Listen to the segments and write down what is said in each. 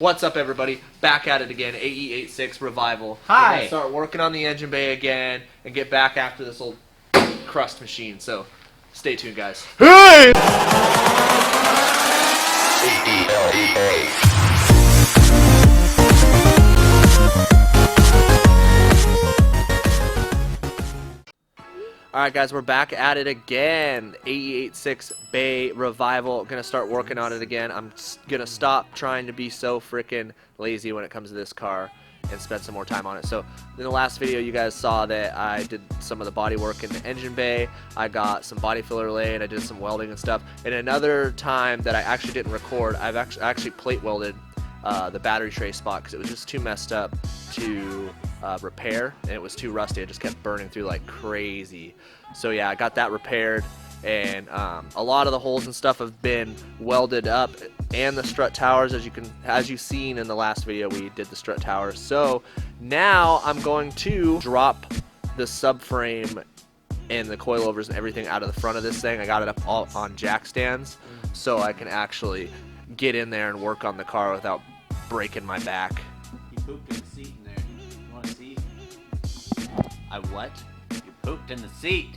What's up, everybody? Back at it again, AE86 Revival. Hi! We're gonna start working on the engine bay again and get back after this old crust machine, so stay tuned, guys. Hey! Alright, guys, we're back at it again. AE86 Bay Revival. Gonna start working on it again. I'm gonna stop trying to be so freaking lazy when it comes to this car and spend some more time on it. So, in the last video, you guys saw that I did some of the body work in the engine bay. I got some body filler laid. I did some welding and stuff. And another time that I actually didn't record, I actually plate welded the battery tray spot because it was just too messed up to repair, and it was too rusty. It just kept burning through like crazy. So yeah, I got that repaired, and a lot of the holes and stuff have been welded up, and the strut towers, as you've seen in the last video, we did the strut towers. So now I'm going to drop the subframe and the coilovers and everything out of the front of this thing. I got it up all on jack stands, so I can actually get in there and work on the car without breaking my back. You pooped in the seat in there. You want to see? I what? You pooped in the seat.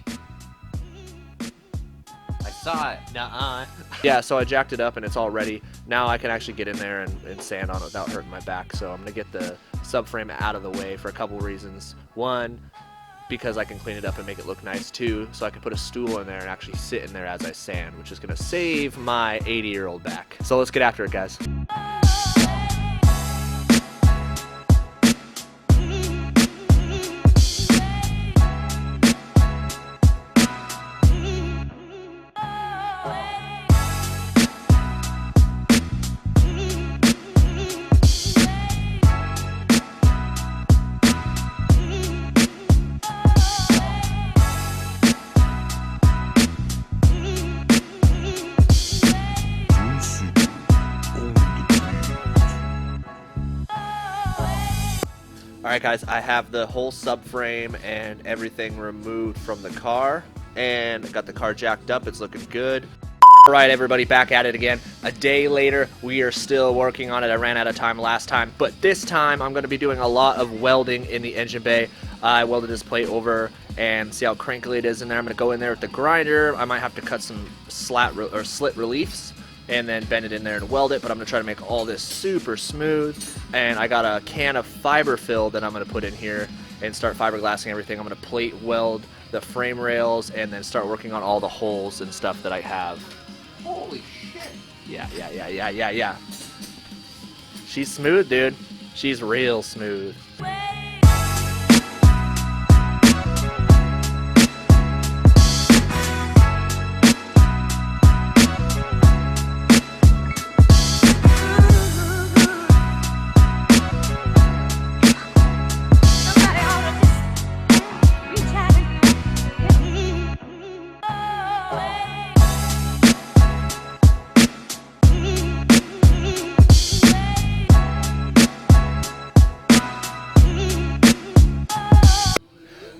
I saw it. Nuh-uh. Yeah, so I jacked it up and it's all ready. Now I can actually get in there and sand on it without hurting my back. So I'm going to get the subframe out of the way for a couple reasons. One, because I can clean it up and make it look nice. Two, so I can put a stool in there and actually sit in there as I sand, which is going to save my 80-year-old back. So let's get after it, guys. Alright, guys, I have the whole subframe and everything removed from the car, and got the car jacked up. It's looking good. Alright, everybody, back at it again. A day later, we are still working on it. I ran out of time last time, but this time I'm going to be doing a lot of welding in the engine bay. I welded this plate over and see how crinkly it is in there. I'm going to go in there with the grinder. I might have to cut some slit reliefs and then bend it in there and weld it, but I'm going to try to make all this super smooth. And I got a can of fiber fill that I'm going to put in here and start fiberglassing everything. I'm going to plate weld the frame rails and then start working on all the holes and stuff that I have. Holy shit. Yeah. She's smooth, dude. She's real smooth.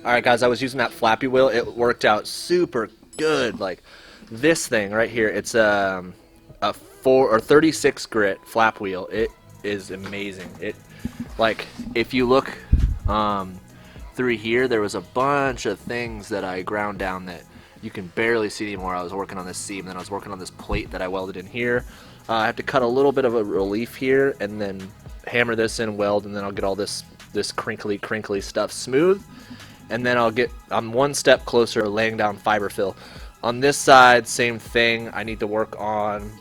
Alright, guys, I was using that flappy wheel. It worked out super good. Like this thing right here, it's a 36 grit flap wheel. It is amazing. It, like, if you look through here, there was a bunch of things that I ground down that you can barely see anymore. I was working on this seam, then I was working on this plate that I welded in here. I have to cut a little bit of a relief here and then hammer this in, weld, and then I'll get all this crinkly stuff smooth. And then I'm one step closer to laying down fiber fill. On this side, same thing. I need to work on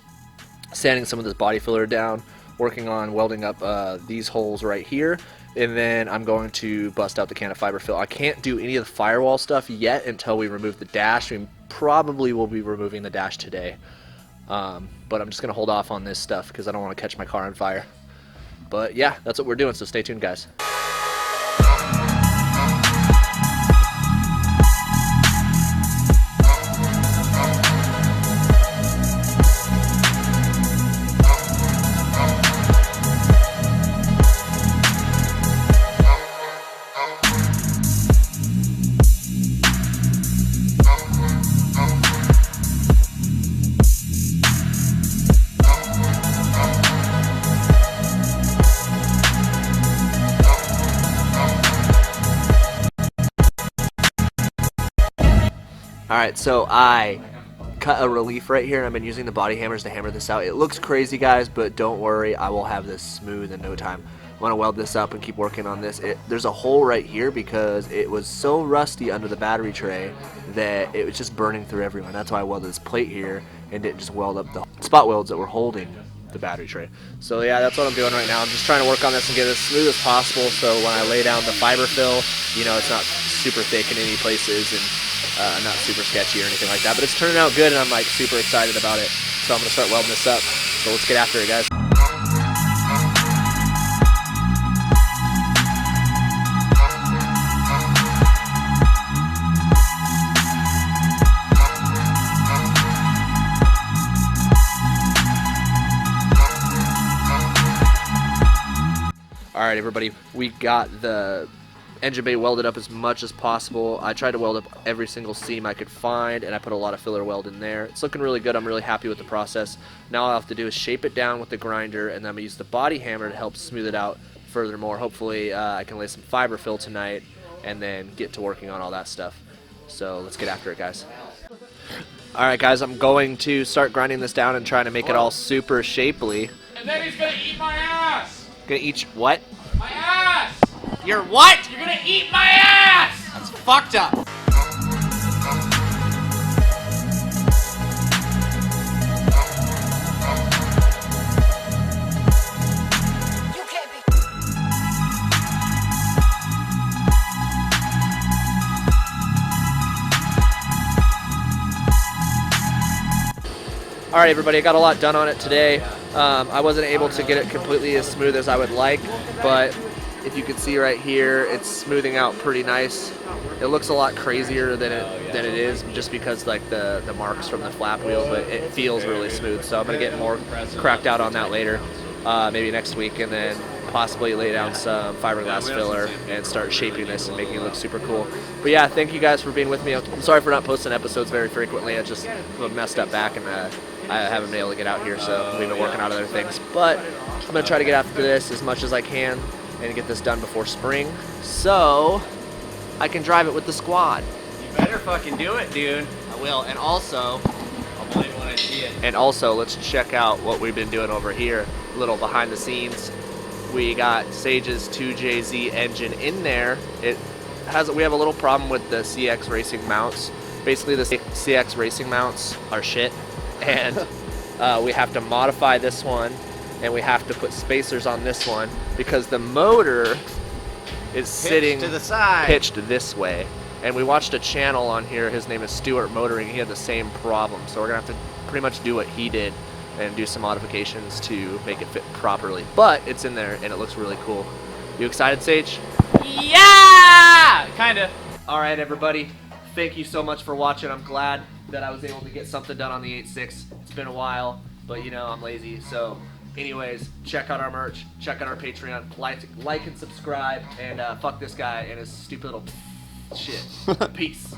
sanding some of this body filler down, working on welding up these holes right here, and then I'm going to bust out the can of fiber fill. I can't do any of the firewall stuff yet until we remove the dash. We probably will be removing the dash today, but I'm just going to hold off on this stuff because I don't want to catch my car on fire. But yeah, that's what we're doing, so stay tuned, guys. Alright, so I cut a relief right here, and I've been using the body hammers to hammer this out. It looks crazy, guys, but don't worry, I will have this smooth in no time. I want to weld this up and keep working on this. There's a hole right here because it was so rusty under the battery tray that it was just burning through everywhere. That's why I welded this plate here and didn't just weld up the spot welds that were holding the battery tray. So yeah, that's what I'm doing right now. I'm just trying to work on this and get it as smooth as possible, so when I lay down the fiber fill, you know, it's not super thick in any places and not super sketchy or anything like that. But it's turning out good, and I'm like super excited about it. So I'm gonna start welding this up. So let's get after it, guys. Alright everybody, we got the engine bay welded up as much as possible. I tried to weld up every single seam I could find, and I put a lot of filler weld in there. It's looking really good. I'm really happy with the process. Now all I have to do is shape it down with the grinder, and then I'm going to use the body hammer to help smooth it out furthermore. Hopefully I can lay some fiber fill tonight and then get to working on all that stuff. So let's get after it, guys. Alright guys, I'm going to start grinding this down and trying to make it all super shapely. And then he's gonna eat my ass! Gonna eat what? My ass! You're what? You're gonna eat my ass! That's fucked up. Alright everybody, I got a lot done on it today. I wasn't able to get it completely as smooth as I would like, but if you can see right here, it's smoothing out pretty nice. It looks a lot crazier than it is, just because like the marks from the flap wheel, but it feels really smooth. So I'm gonna get more cracked out on that later, maybe next week, and then possibly lay down some fiberglass filler and start shaping this and making it look super cool. But yeah, thank you guys for being with me. I'm sorry for not posting episodes very frequently. I just messed up back, and I haven't been able to get out here, so we've been working on other things. But I'm going to try to get after this as much as I can and get this done before spring, so I can drive it with the squad. You better fucking do it, dude. I will. And also, I'll believe when I see it. And also, let's check out what we've been doing over here. A little behind the scenes. We got Sage's 2JZ engine in there. We have a little problem with the CX Racing mounts. Basically, the CX Racing mounts are shit, and we have to modify this one, and we have to put spacers on this one because the motor is sitting to the side, pitched this way. And we watched a channel on here. His name is Stuart Motoring. He had the same problem, so we're gonna have to pretty much do what he did and do some modifications to make it fit properly. But it's in there, and it looks really cool. You excited, Sage? Yeah! Kinda. Alright everybody, thank you so much for watching. I'm glad that I was able to get something done on the 8.6. It's been a while, but you know, I'm lazy. So anyways, check out our merch, check out our Patreon, like and subscribe, and fuck this guy and his stupid little shit. Peace.